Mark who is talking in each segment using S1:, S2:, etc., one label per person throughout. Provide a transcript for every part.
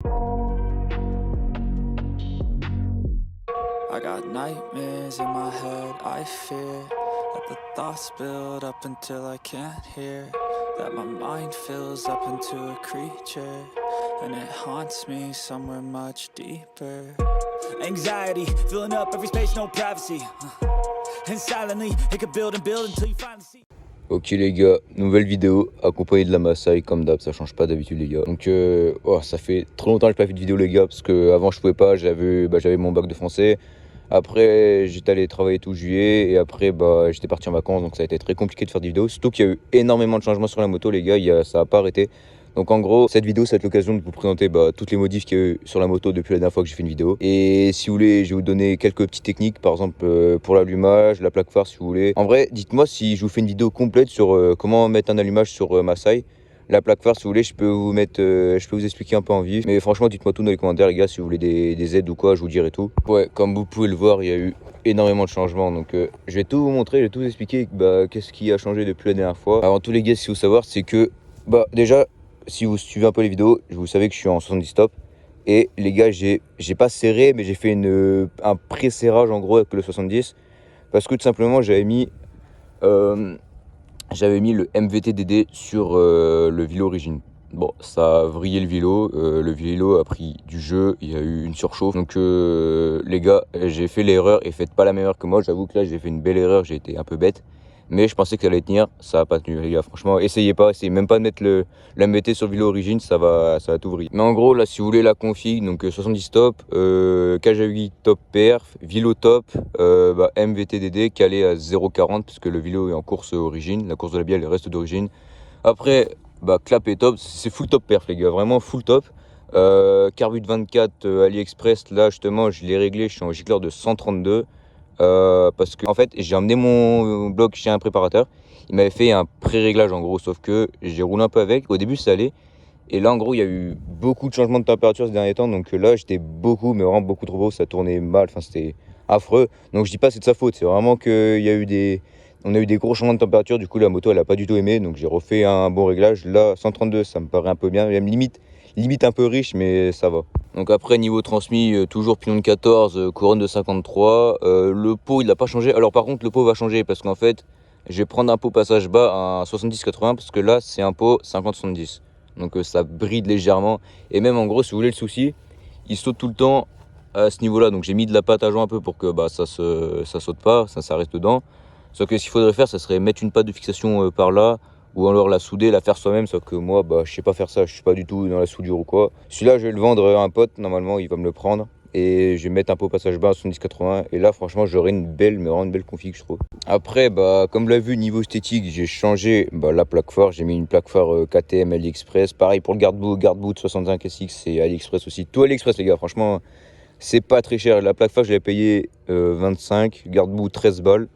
S1: I got nightmares in my head, I fear that the thoughts build up until I can't hear, that my mind fills up into a creature, and it haunts me somewhere much deeper. Anxiety, filling up every space, no privacy, and silently, it could build and build until you finally see.
S2: Ok les gars, nouvelle vidéo accompagnée de la Maasai comme d'hab, ça change pas d'habitude les gars. Donc ça fait trop longtemps que j'ai pas fait de vidéo les gars, parce que avant je pouvais pas, j'avais mon bac de français. Après j'étais allé travailler tout juillet et après j'étais parti en vacances, donc ça a été très compliqué de faire des vidéos. Surtout qu'il y a eu énormément de changements sur la moto les gars, ça a pas arrêté. Donc en gros, cette vidéo, ça va être l'occasion de vous présenter toutes les modifs qu'il y a eu sur la moto depuis la dernière fois que j'ai fait une vidéo. Et si vous voulez, je vais vous donner quelques petites techniques, par exemple pour l'allumage, la plaque phare si vous voulez. En vrai, dites-moi si je vous fais une vidéo complète sur comment mettre un allumage sur Maasai. La plaque phare si vous voulez, je peux vous expliquer un peu en vif. Mais franchement, dites-moi tout dans les commentaires les gars, si vous voulez des aides ou quoi, je vous dirai tout. Ouais, comme vous pouvez le voir, il y a eu énormément de changements. Donc je vais tout vous montrer, je vais tout vous expliquer qu'est-ce qui a changé depuis la dernière fois. Avant tout les gars, si vous savoir, c'est que déjà, si vous suivez un peu les vidéos, vous savez que je suis en 70 stop. Et les gars, j'ai pas serré, mais j'ai fait un pré-serrage en gros avec le 70. Parce que tout simplement, j'avais mis le MVT DD sur le vélo origine. Bon, ça a vrillé le vélo a pris du jeu, il y a eu une surchauffe. Donc les gars, j'ai fait l'erreur et faites pas la même erreur que moi. J'avoue que là, j'ai fait une belle erreur, j'ai été un peu bête. Mais je pensais que ça allait tenir, ça a pas tenu les gars, franchement essayez même pas de mettre le MVT sur le vélo origine, ça va tout vriller. Mais en gros là si vous voulez la config, donc 70 stop, cage à 8 top perf, vélo top, MVT DD calé à 0,40 parce que le vélo est en course origine, la course de la bielle reste d'origine. Après clap et top, c'est full top perf les gars, vraiment full top. Carbut 24 AliExpress, là justement je l'ai réglé, je suis en gicleur de 132. Parce que en fait j'ai emmené mon bloc chez un préparateur, il m'avait fait un pré-réglage en gros, sauf que j'ai roulé un peu avec, au début ça allait, et là en gros il y a eu beaucoup de changements de température ces derniers temps, donc là j'étais mais vraiment beaucoup trop beau, ça tournait mal, enfin c'était affreux, donc je dis pas c'est de sa faute, c'est vraiment qu'il y a eu on a eu des gros changements de température, du coup la moto elle a pas du tout aimé, donc j'ai refait un bon réglage. Là 132 ça me paraît un peu bien, même limite un peu riche, mais ça va. Donc après niveau transmis, toujours pignon de 14, couronne de 53, le pot il n'a pas changé. Alors par contre le pot va changer parce qu'en fait je vais prendre un pot passage bas à 70-80 parce que là c'est un pot 50-70. Donc ça bride légèrement, et même en gros si vous voulez le souci, il saute tout le temps à ce niveau là, donc j'ai mis de la pâte à joint un peu pour que ça saute pas, ça reste dedans. Sauf que ce qu'il faudrait faire, ça serait mettre une pâte de fixation par là, ou alors la souder, la faire soi-même. Sauf que moi, je sais pas faire ça, je suis pas du tout dans la soudure ou quoi. Celui-là, je vais le vendre à un pote, normalement, il va me le prendre. Et je vais mettre un pot passage bas à 70-80. Et là, franchement, j'aurai mais vraiment une belle config, je trouve. Après, comme vous l'avez vu, niveau esthétique, j'ai changé la plaque phare. J'ai mis une plaque phare KTM AliExpress. Pareil pour le garde-boue de 65 SX, c'est AliExpress aussi. Tout AliExpress, les gars, franchement, c'est pas très cher. La plaque phare, je l'ai payé 25, garde-boue 13 balles.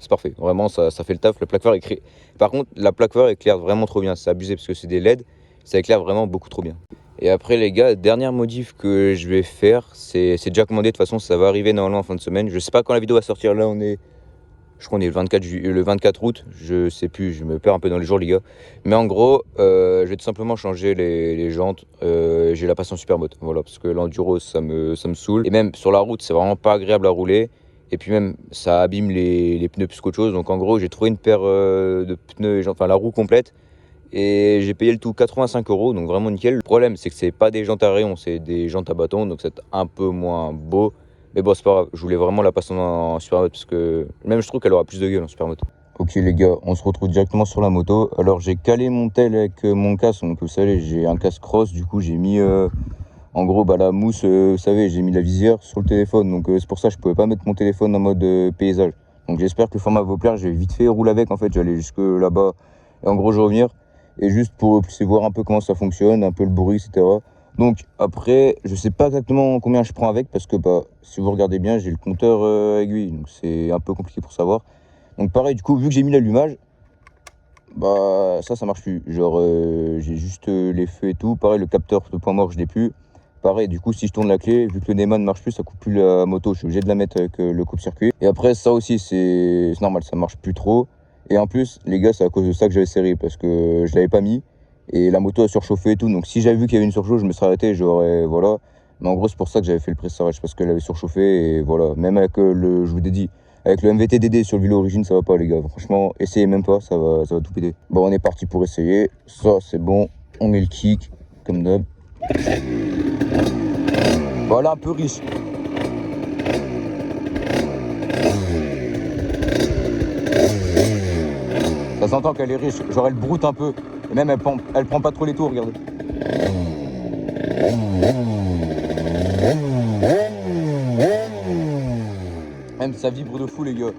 S2: C'est parfait, vraiment ça fait le taf. La plaque phare éclaire. Par contre, la plaque phare éclaire vraiment trop bien. C'est abusé parce que c'est des LED, ça éclaire vraiment beaucoup trop bien. Et après les gars, dernière modif que je vais faire, c'est déjà commandé. De toute façon, ça va arriver normalement en fin de semaine. Je sais pas quand la vidéo va sortir. Là, je crois qu'on est le 24 août. Je sais plus, je me perds un peu dans les jours les gars. Mais en gros, je vais tout simplement changer les jantes. J'ai la passion Supermoto, voilà, parce que l'enduro ça me saoule. Et même sur la route, c'est vraiment pas agréable à rouler. Et puis même, ça abîme les pneus plus qu'autre chose. Donc en gros, j'ai trouvé une paire de pneus, enfin la roue complète. Et j'ai payé le tout 85 €, donc vraiment nickel. Le problème, c'est que c'est pas des jantes à rayon, c'est des jantes à bâton, donc c'est un peu moins beau. Mais bon, c'est pas grave, je voulais vraiment la passer en Supermoto parce que même je trouve qu'elle aura plus de gueule en Supermoto. Ok les gars, on se retrouve directement sur la moto. Alors j'ai calé mon tel avec mon casque, donc vous savez, j'ai un casque cross, du coup j'ai mis en gros la mousse, vous savez, j'ai mis la visière sur le téléphone, donc c'est pour ça que je pouvais pas mettre mon téléphone en mode paysage. Donc j'espère que le format va vous plaire, j'ai vite fait rouler avec en fait, j'allais jusque là-bas et en gros je vais revenir. Et juste pour que vous puissiez voir un peu comment ça fonctionne, un peu le bruit, etc. Donc après, je sais pas exactement combien je prends avec, parce que si vous regardez bien, j'ai le compteur aiguille, donc c'est un peu compliqué pour savoir. Donc pareil, du coup, vu que j'ai mis l'allumage, ça marche plus. Genre, j'ai juste les feux et tout. Pareil, le capteur de point mort, je l'ai plus. Pareil, du coup, si je tourne la clé, vu que le Neyman ne marche plus, ça coupe plus la moto, je suis obligé de la mettre avec le coupe-circuit. Et après, ça aussi, c'est normal, ça marche plus trop. Et en plus, les gars, c'est à cause de ça que j'avais serré, parce que je l'avais pas mis. Et la moto a surchauffé et tout. Donc si j'avais vu qu'il y avait une surchauffe, je me serais arrêté, j'aurais, voilà. Mais en gros, c'est pour ça que j'avais fait le pressage, parce qu'elle avait surchauffé. Et voilà, même avec je vous ai dit, avec le MVT DD sur le vélo origine, ça va pas les gars. Franchement, essayez même pas, ça va tout péter. Bon, on est parti pour essayer. Ça, c'est bon. On met le kick, comme d'hab. Voilà, un peu riche. Ça s'entend qu'elle est riche. Genre, elle broute un peu. Et même, elle prend pas trop les tours, regardez. Même ça vibre de fou les gars.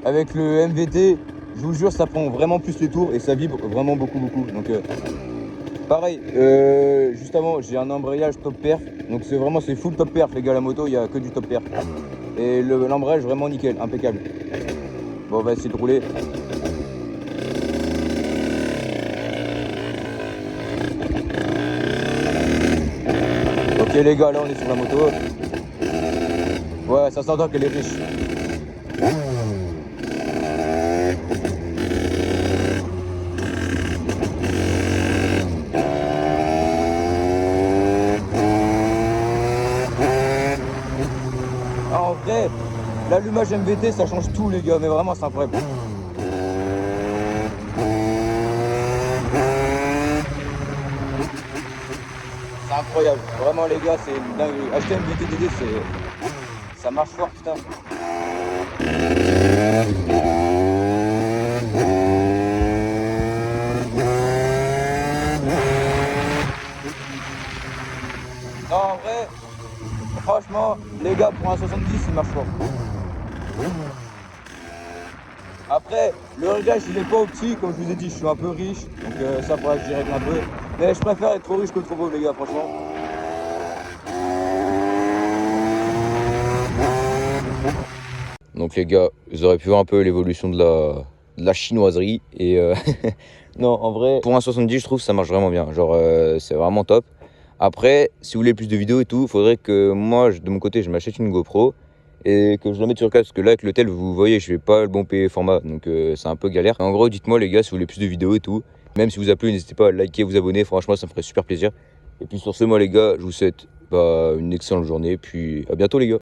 S2: Avec le MVT, je vous jure, ça prend vraiment plus les tours et ça vibre vraiment beaucoup. Donc pareil, juste avant, j'ai un embrayage top perf. Donc c'est full top perf les gars, la moto, il n'y a que du top perf. Et l'embrayage vraiment nickel, impeccable. Bon, on va essayer de rouler. Ok les gars, là on est sur la moto. Ouais, ça s'entend qu'elle est riche. En vrai, l'allumage MVT ça change tout les gars, mais vraiment c'est incroyable. C'est incroyable, vraiment les gars, c'est une dinguerie. Acheter MVT DD, ça marche fort, putain. Non, en vrai, franchement, les gars, pour un 70, il marche fort. Après, le réglage, il est pas au petit, comme je vous ai dit, je suis un peu riche, donc ça faudra que j'y règle un peu. Mais je préfère être trop riche que trop beau, les gars, franchement. Donc les gars, vous aurez pu voir un peu l'évolution de la chinoiserie. Et non, en vrai, pour un 70, je trouve que ça marche vraiment bien. Genre, c'est vraiment top. Après, si vous voulez plus de vidéos et tout, il faudrait que moi, de mon côté, je m'achète une GoPro et que je la mette sur casque. Parce que là, avec le tel, vous voyez, je fais pas le bon format. Donc, c'est un peu galère. En gros, dites-moi, les gars, si vous voulez plus de vidéos et tout. Même si vous a plu, n'hésitez pas à liker, vous abonner. Franchement, ça me ferait super plaisir. Et puis sur ce, moi, les gars, je vous souhaite une excellente journée. Puis à bientôt, les gars.